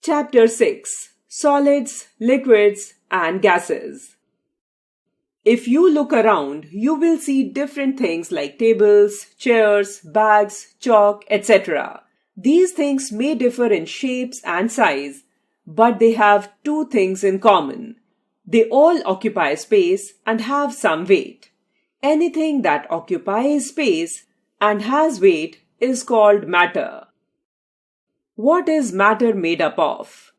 Chapter 6: Solids, Liquids, and Gases. If you look around, you will see different things like tables, chairs, bags, chalk, etc. These things may differ in shapes and size, but they have two things in common. They all occupy space and have some weight. Anything that occupies space and has weight is called matter. What is matter made up of?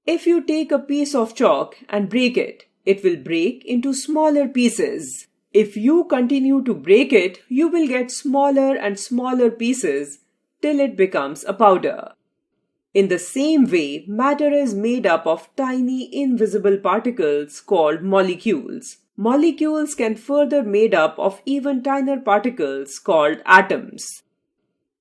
If you take a piece of chalk and break it, it will break into smaller pieces. If you continue to break it, you will get smaller and smaller pieces till it becomes a powder. In the same way, matter is made up of tiny invisible particles called molecules. Molecules can further made up of even tinier particles called atoms.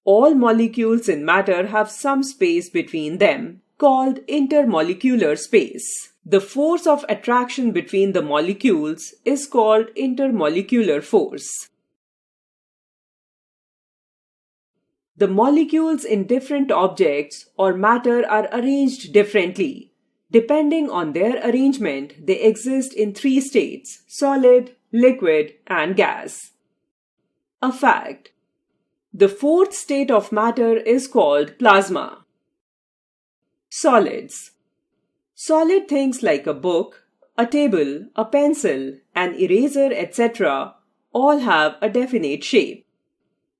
All molecules in matter have some space between them, called intermolecular space. The force of attraction between the molecules is called intermolecular force. The molecules in different objects or matter are arranged differently. Depending on their arrangement, they exist in three states: solid, liquid, and gas. A fact: the fourth state of matter is called plasma. Solids. Solid things like a book, a table, a pencil, an eraser, etc. all have a definite shape.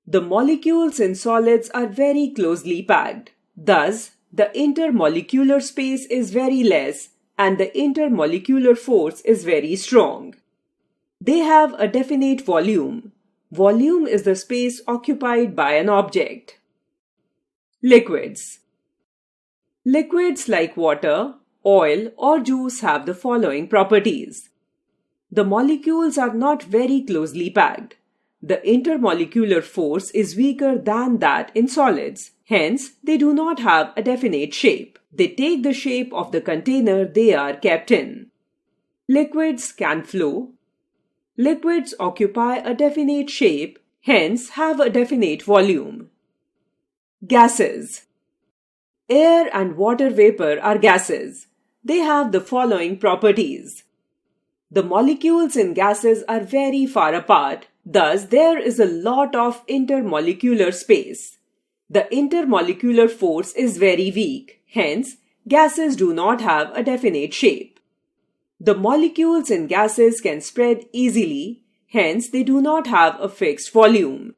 The molecules in solids are very closely packed. Thus, the intermolecular space is very less and the intermolecular force is very strong. They have a definite volume. Volume is the space occupied by an object. Liquids. Liquids like water, oil, or juice have the following properties. The molecules are not very closely packed. The intermolecular force is weaker than that in solids. Hence, they do not have a definite shape. They take the shape of the container they are kept in. Liquids can flow. Liquids occupy a definite shape, hence have a definite volume. Gases. Air and water vapor are gases. They have the following properties. The molecules in gases are very far apart, thus there is a lot of intermolecular space. The intermolecular force is very weak, hence gases do not have a definite shape. The molecules in gases can spread easily, hence they do not have a fixed volume.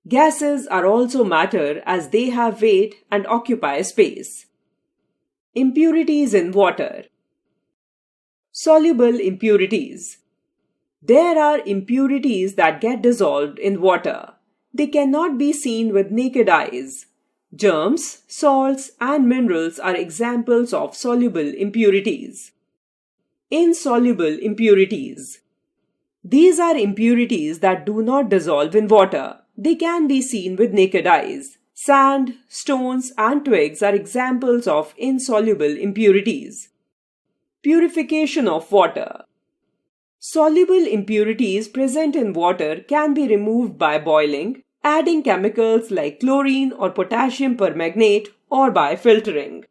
Gases are also matter as they have weight and occupy space. Impurities in water. Soluble impurities. There are impurities that get dissolved in water. They cannot be seen with naked eyes. Germs, salts, and minerals are examples of soluble impurities. Insoluble impurities. These are impurities that do not dissolve in water. They can be seen with naked eyes. Sand, stones, and twigs are examples of insoluble impurities. Purification of water. Soluble impurities present in water can be removed by boiling, adding chemicals like chlorine or potassium permanganate, or by filtering.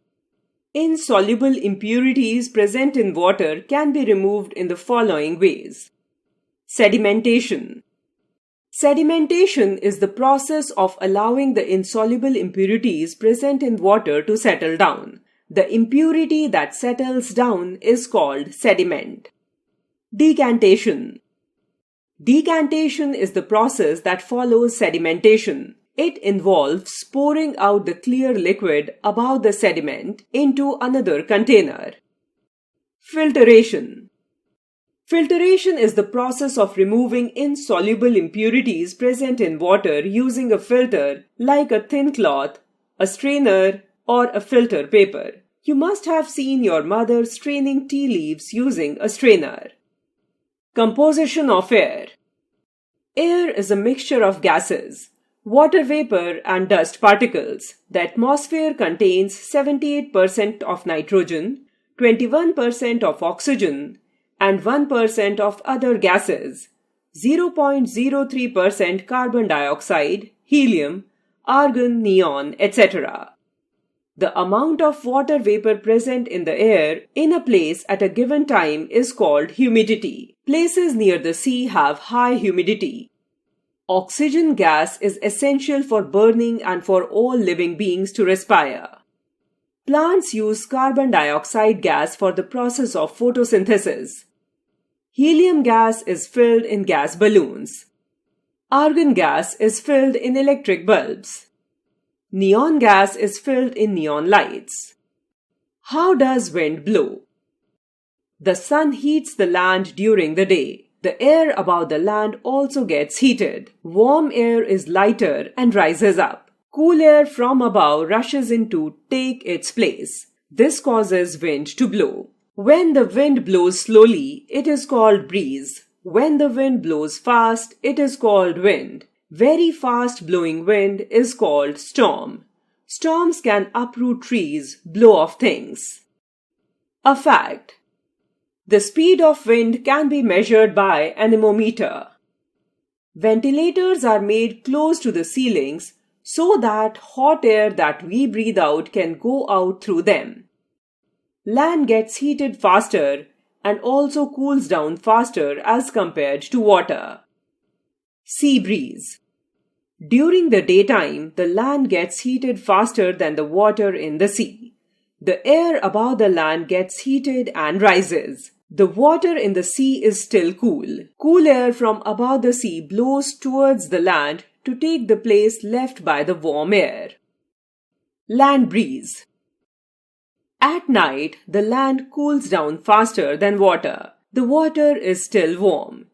Insoluble impurities present in water can be removed in the following ways. Sedimentation. Sedimentation is the process of allowing the insoluble impurities present in water to settle down. The impurity that settles down is called sediment. Decantation. Decantation is the process that follows sedimentation. It involves pouring out the clear liquid above the sediment into another container. Filtration. Filtration is the process of removing insoluble impurities present in water using a filter like a thin cloth, a strainer, or a filter paper. You must have seen your mother straining tea leaves using a strainer. Composition of air. Air is a mixture of gases, water vapor, and dust particles. The atmosphere contains 78% of nitrogen, 21% of oxygen, and 1% of other gases, 0.03% carbon dioxide, helium, argon, neon, etc. The amount of water vapor present in the air in a place at a given time is called humidity. Places near the sea have high humidity. Oxygen gas is essential for burning and for all living beings to respire. Plants use carbon dioxide gas for the process of photosynthesis. Helium gas is filled in gas balloons. Argon gas is filled in electric bulbs. Neon gas is filled in neon lights. How does wind blow? The sun heats the land during the day. The air above the land also gets heated. Warm air is lighter and rises up. Cool air from above rushes in to take its place. This causes wind to blow. When the wind blows slowly, it is called breeze. When the wind blows fast, it is called wind. Very fast blowing wind is called storm. Storms can uproot trees, blow off things. A fact: the speed of wind can be measured by an anemometer. Ventilators are made close to the ceilings so that hot air that we breathe out can go out through them. Land gets heated faster and also cools down faster as compared to water. Sea breeze. During the daytime, the land gets heated faster than the water in the sea. The air above the land gets heated and rises. The water in the sea is still cool. Cool air from above the sea blows towards the land to take the place left by the warm air. Land breeze. At night, the land cools down faster than water. The water is still warm.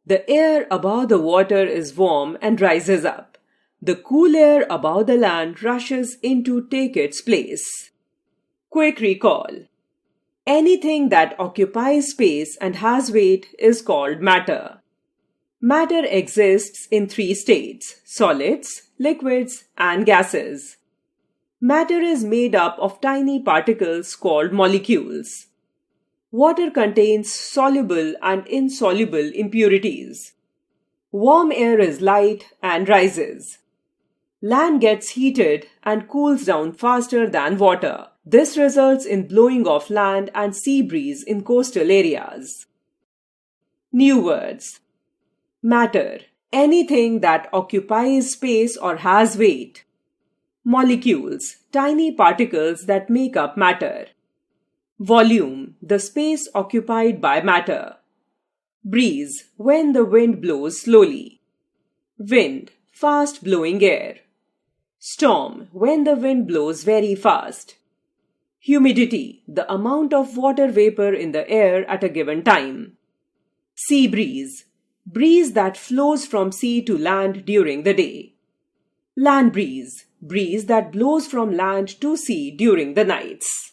The air above the water is warm and rises up. The cool air above the land rushes in to take its place. Quick recall. Anything that occupies space and has weight is called matter. Matter exists in 3 states: solids, liquids, and gases. Matter is made up of tiny particles called molecules. Water contains soluble and insoluble impurities. Warm air is light and rises. Land gets heated and cools down faster than water. This results in blowing of land and sea breeze in coastal areas. New words. Matter: anything that occupies space or has weight. Molecules: tiny particles that make up matter. Volume: the space occupied by matter. Breeze: when the wind blows slowly. Wind: fast blowing air. Storm: when the wind blows very fast. Humidity: the amount of water vapor in the air at a given time. Sea breeze: breeze that flows from sea to land during the day. Land breeze: breeze that blows from land to sea during the nights.